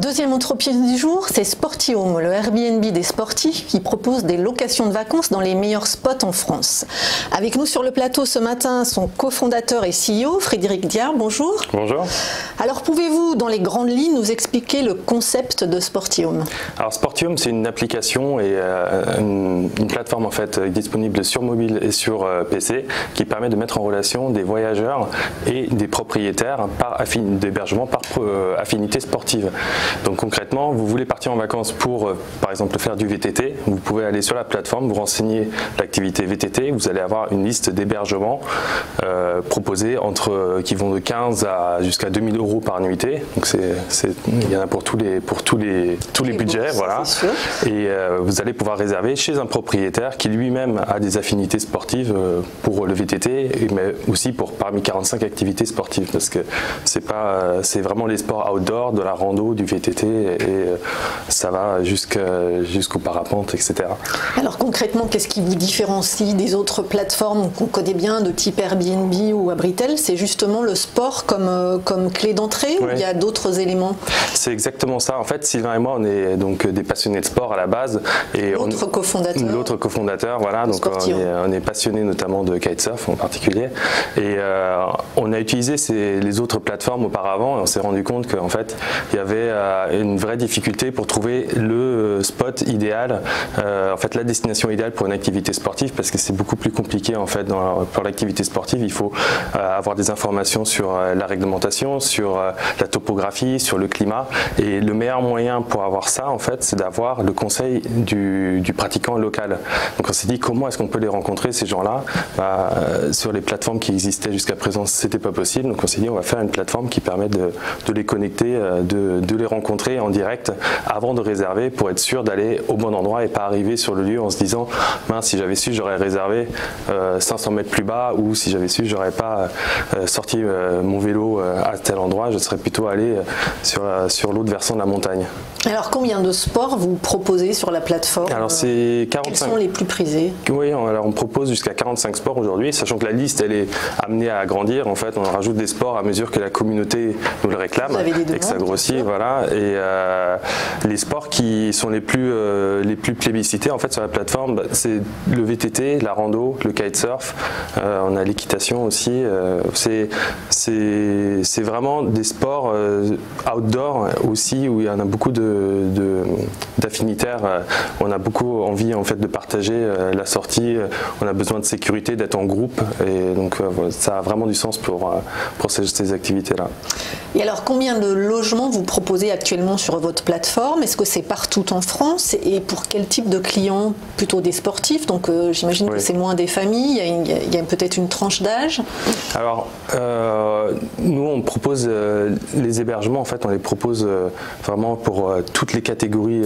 Deuxième entreprise du jour, c'est Sportium, le Airbnb des sportifs qui propose des locations de vacances dans les meilleurs spots en France. Avec nous sur le plateau ce matin, son cofondateur et CEO, Frédéric Diard. Bonjour. Bonjour. Alors pouvez-vous, dans les grandes lignes, nous expliquer le concept de Sportium? Alors Sportium, c'est une application et une plateforme en fait disponible sur mobile et sur PC qui permet de mettre en relation des voyageurs et des propriétaires d'hébergement par affinité sportive. Donc concrètement, vous voulez partir en vacances pour, par exemple, faire du VTT, vous pouvez aller sur la plateforme, vous renseigner l'activité VTT, vous allez avoir une liste d'hébergements proposés qui vont de 15 à jusqu'à 2000 € par nuitée. Donc il y en a pour tous les budgets, voilà. Et vous allez pouvoir réserver chez un propriétaire qui lui-même a des affinités sportives pour le VTT, mais aussi pour parmi 45 activités sportives, parce que c'est vraiment les sports outdoor, de la rando, du VTT, et ça va jusqu'au parapente, etc. Alors concrètement, qu'est-ce qui vous différencie des autres plateformes qu'on connaît bien, de type Airbnb ou Abritel? C'est justement le sport comme clé d'entrée, ou il y a d'autres éléments? C'est exactement ça. En fait, Sylvain et moi, on est donc des passionnés de sport à la base. L'autre cofondateur, voilà. Donc on est passionnés notamment de kitesurf en particulier. Et on a utilisé les autres plateformes auparavant, et on s'est rendu compte qu'en fait, il y avait une vraie difficulté pour trouver le spot idéal, en fait la destination idéale pour une activité sportive, parce que c'est beaucoup plus compliqué en fait pour l'activité sportive. Il faut avoir des informations sur la réglementation, sur la topographie, sur le climat, et le meilleur moyen pour avoir ça en fait, c'est d'avoir le conseil du pratiquant local. Donc on s'est dit, comment est-ce qu'on peut les rencontrer ces gens-là? Sur les plateformes qui existaient jusqu'à présent, c'était pas possible. Donc on s'est dit, on va faire une plateforme qui permet de les connecter, de les rencontrer en direct avant de réserver, pour être sûr d'aller au bon endroit et pas arriver sur le lieu en se disant, mince, si j'avais su, j'aurais réservé 500 mètres plus bas, ou si j'avais su, j'aurais pas sorti mon vélo à tel endroit, je serais plutôt allé sur l'autre versant de la montagne. Alors combien de sports vous proposez sur la plateforme? Alors c'est 45. Quels sont les plus prisés? Oui, alors on propose jusqu'à 45 sports aujourd'hui, sachant que la liste elle est amenée à grandir. En fait, on en rajoute des sports à mesure que la communauté nous le réclame et que ça grossit, voilà. Et les sports qui sont les plus plébiscités en fait sur la plateforme, c'est le VTT, la rando, le kitesurf. On a l'équitation aussi. C'est vraiment des sports outdoor aussi, où il y en a beaucoup d'affinitaires. On a beaucoup envie en fait de partager la sortie. On a besoin de sécurité, d'être en groupe, et donc ça a vraiment du sens pour ces activités-là. Et alors, combien de logements vous proposez actuellement sur votre plateforme? Est-ce que c'est partout en France? Et pour quel type de clients? Plutôt des sportifs, donc j'imagine que c'est moins des familles. Il y a peut-être une tranche d'âge. Alors, nous, on propose les hébergements. En fait, on les propose vraiment pour toutes les catégories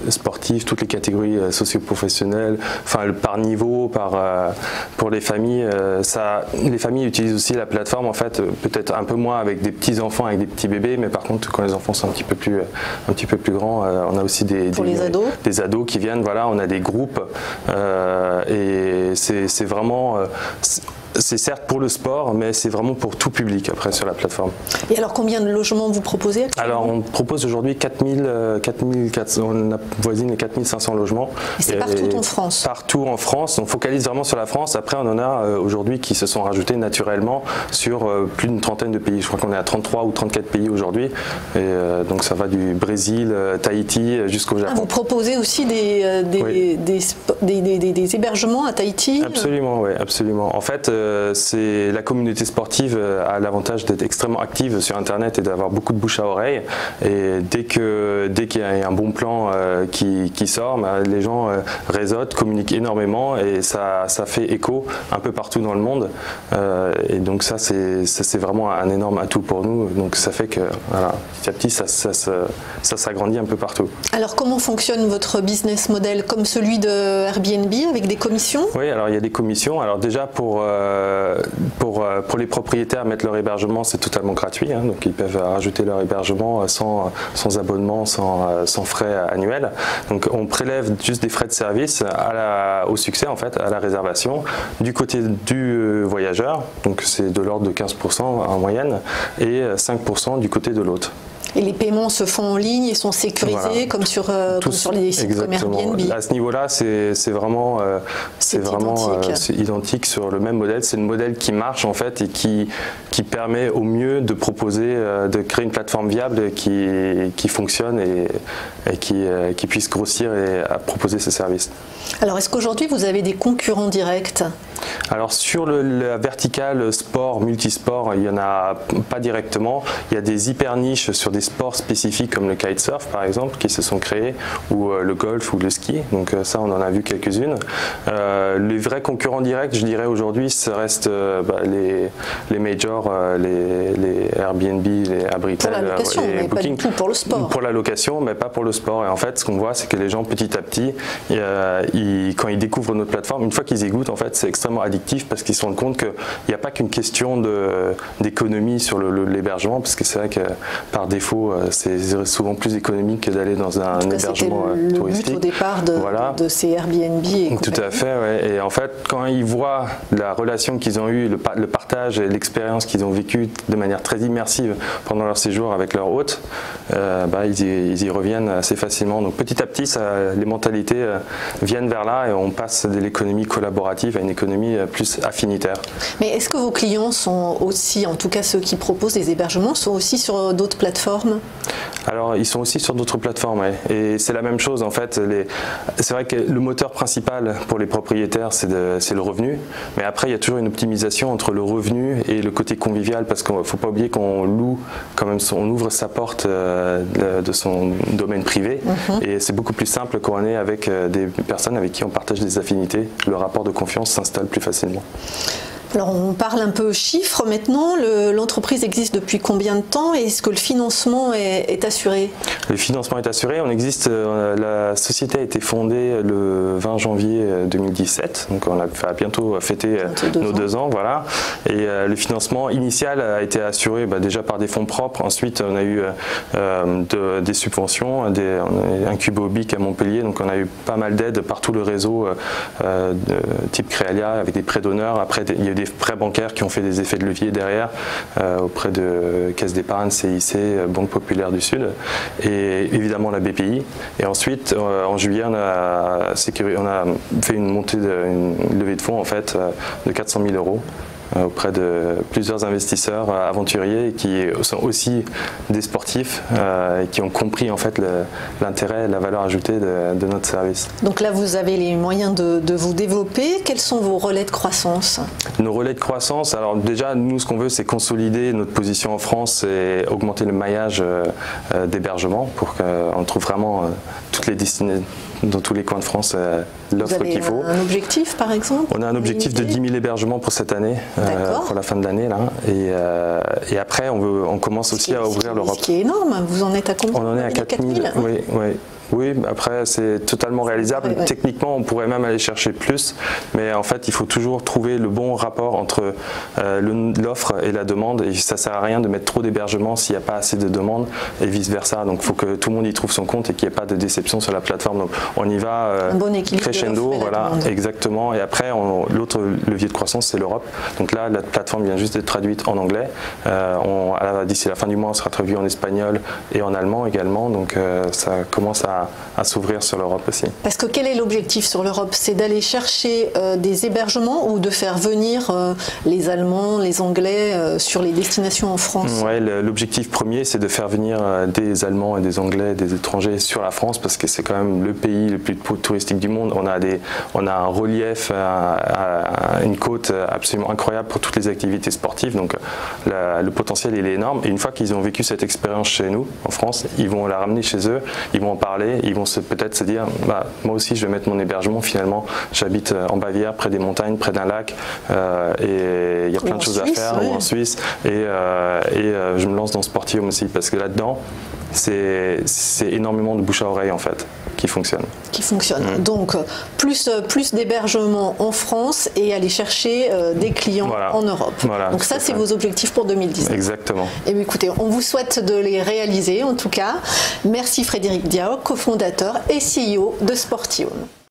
sportives, toutes les catégories socio-professionnelles, enfin par niveau, pour les familles. Les familles utilisent aussi la plateforme, en fait, peut-être un peu moins avec des petits enfants, avec des petits bébés, mais par contre, quand les enfants sont un petit peu plus grands, on a aussi des ados qui viennent. Voilà, on a des groupes, et c'est vraiment. C'est certes pour le sport, mais c'est vraiment pour tout public après sur la plateforme. Et alors combien de logements vous proposez actuellement? Alors on propose aujourd'hui 4400, on avoisine les 4500 logements. Et c'est partout en France? Partout en France, on focalise vraiment sur la France. Après on en a aujourd'hui qui se sont rajoutés naturellement sur plus d'une trentaine de pays. Je crois qu'on est à 33 ou 34 pays aujourd'hui. Et donc ça va du Brésil, Tahiti jusqu'au Japon. Vous proposez aussi des hébergements à Tahiti? Absolument, oui, absolument. En fait, c'est la communauté sportive a l'avantage d'être extrêmement active sur Internet et d'avoir beaucoup de bouche à oreille. Et dès qu'il y a un bon plan qui sort, les gens réseautent, communiquent énormément, et ça fait écho un peu partout dans le monde. Et donc ça c'est vraiment un énorme atout pour nous. Donc ça fait que voilà, petit à petit ça s'agrandit un peu partout. Alors comment fonctionne votre business model? Comme celui de Airbnb, avec des commissions? Oui, alors il y a des commissions. Alors déjà pour les propriétaires, mettre leur hébergement, c'est totalement gratuit, hein, donc ils peuvent rajouter leur hébergement sans abonnement, sans frais annuels. Donc on prélève juste des frais de service au succès, en fait, à la réservation, du côté du voyageur, donc c'est de l'ordre de 15% en moyenne, et 5% du côté de l'hôte. Et les paiements se font en ligne, ils sont sécurisés comme sur les sites comme Airbnb. À ce niveau-là, c'est vraiment identique sur le même modèle. C'est le modèle qui marche en fait et qui permet au mieux de proposer, de créer une plateforme viable qui fonctionne et qui puisse grossir et à proposer ses services. Alors, est-ce qu'aujourd'hui vous avez des concurrents directs? Alors sur la verticale sport, multisport, il n'y en a pas directement. Il y a des hyper niches sur des sports spécifiques comme le kitesurf par exemple qui se sont créés, ou le golf ou le ski. Donc ça on en a vu quelques-unes. Les vrais concurrents directs, je dirais aujourd'hui, ça reste les majors, les Airbnb, les Abritel, pour la location, et mais Booking. Pas du tout pour le sport. Pour la location, mais pas pour le sport. Et en fait, ce qu'on voit, c'est que les gens petit à petit, quand ils découvrent notre plateforme, une fois qu'ils y goûtent, en fait, c'est extrêmement addictif parce qu'ils se rendent compte qu'il n'y a pas qu'une question d'économie sur l'hébergement, parce que c'est vrai que par défaut, c'est souvent plus économique que d'aller dans un hébergement touristique. Le but au départ de ces Airbnb. Tout à fait, ouais. Et en fait, quand ils voient la relation qu'ils ont eue, le partage et l'expérience qu'ils ont vécue de manière très immersive pendant leur séjour avec leur hôte, ils y reviennent assez facilement. Donc petit à petit, les mentalités viennent vers là et on passe de l'économie collaborative à une économie plus affinitaire. Mais est-ce que vos clients sont aussi, en tout cas ceux qui proposent des hébergements, sont aussi sur d'autres plateformes? Alors ils sont aussi sur d'autres plateformes, ouais. Et c'est la même chose en fait. C'est vrai que le moteur principal pour les propriétaires c'est le revenu, mais après il y a toujours une optimisation entre le revenu et le côté convivial, parce qu'il ne faut pas oublier qu'on loue quand même, on ouvre sa porte de son domaine privé, et c'est beaucoup plus simple quand on est avec des personnes avec qui on partage des affinités. Le rapport de confiance s'installe plus facilement. Alors on parle un peu chiffres maintenant. L'entreprise existe depuis combien de temps et est-ce que le financement est assuré? Le financement est assuré. On existe. La société a été fondée le 20 janvier 2017. Donc on a bientôt fêté nos 2 ans. Voilà. Et le financement initial a été assuré déjà par des fonds propres. Ensuite on a eu des subventions, un Cubobic à Montpellier. Donc on a eu pas mal d'aides par tout le réseau type Créalia avec des prêts d'honneur. Après il y a eu des prêts bancaires qui ont fait des effets de levier derrière auprès de Caisse d'épargne, CIC, Banque Populaire du Sud et évidemment la BPI. Et ensuite en juillet on a fait une levée de fonds en fait de 400 000 € auprès de plusieurs investisseurs aventuriers qui sont aussi des sportifs et qui ont compris en fait l'intérêt et la valeur ajoutée de notre service. Donc là vous avez les moyens de vous développer. Quels sont vos relais de croissance? Nos relais de croissance, alors déjà nous ce qu'on veut c'est consolider notre position en France et augmenter le maillage d'hébergement pour qu'on trouve vraiment toutes les destinations dans tous les coins de France l'offre qu'il faut. Un objectif par exemple? On a un objectif de 10 000 hébergements pour cette année, pour la fin de l'année là. Et après on commence aussi à ouvrir l'Europe. Ce qui est énorme, vous en êtes à combien? On en est à 4 000, oui. Oui, après c'est totalement réalisable. Techniquement, on pourrait même aller chercher plus, mais en fait, il faut toujours trouver le bon rapport entre l'offre et la demande. Et ça sert à rien de mettre trop d'hébergements s'il n'y a pas assez de demandes et vice versa. Donc, il faut que tout le monde y trouve son compte et qu'il n'y ait pas de déception sur la plateforme. Donc, on y va un bon équilibre crescendo, voilà, exactement. Et après, l'autre levier de croissance, c'est l'Europe. Donc là, la plateforme vient juste d'être traduite en anglais. D'ici la fin du mois, on sera traduit en espagnol et en allemand également. Donc, ça commence à s'ouvrir sur l'Europe aussi. Parce que quel est l'objectif sur l'Europe? C'est d'aller chercher des hébergements ou de faire venir les Allemands, les Anglais sur les destinations en France? Ouais, l'objectif premier, c'est de faire venir des Allemands et des Anglais, des étrangers sur la France, parce que c'est quand même le pays le plus touristique du monde. On a un relief, une côte absolument incroyable pour toutes les activités sportives, donc le potentiel il est énorme. Et une fois qu'ils ont vécu cette expérience chez nous, en France, ils vont la ramener chez eux, ils vont en parler, ils vont peut-être se dire moi aussi je vais mettre mon hébergement, finalement j'habite en Bavière, près des montagnes, près d'un lac et il y a plein de choses à faire, ou en Suisse et je me lance dans Sportium aussi, parce que là-dedans c'est énormément de bouche à oreille en fait qui fonctionne. Donc plus d'hébergements en France et aller chercher des clients en Europe. Donc ça c'est vos objectifs pour 2019. Exactement. Et bien, écoutez, on vous souhaite de les réaliser en tout cas. Merci Frédéric Diao, cofondateur et CEO de Sportium.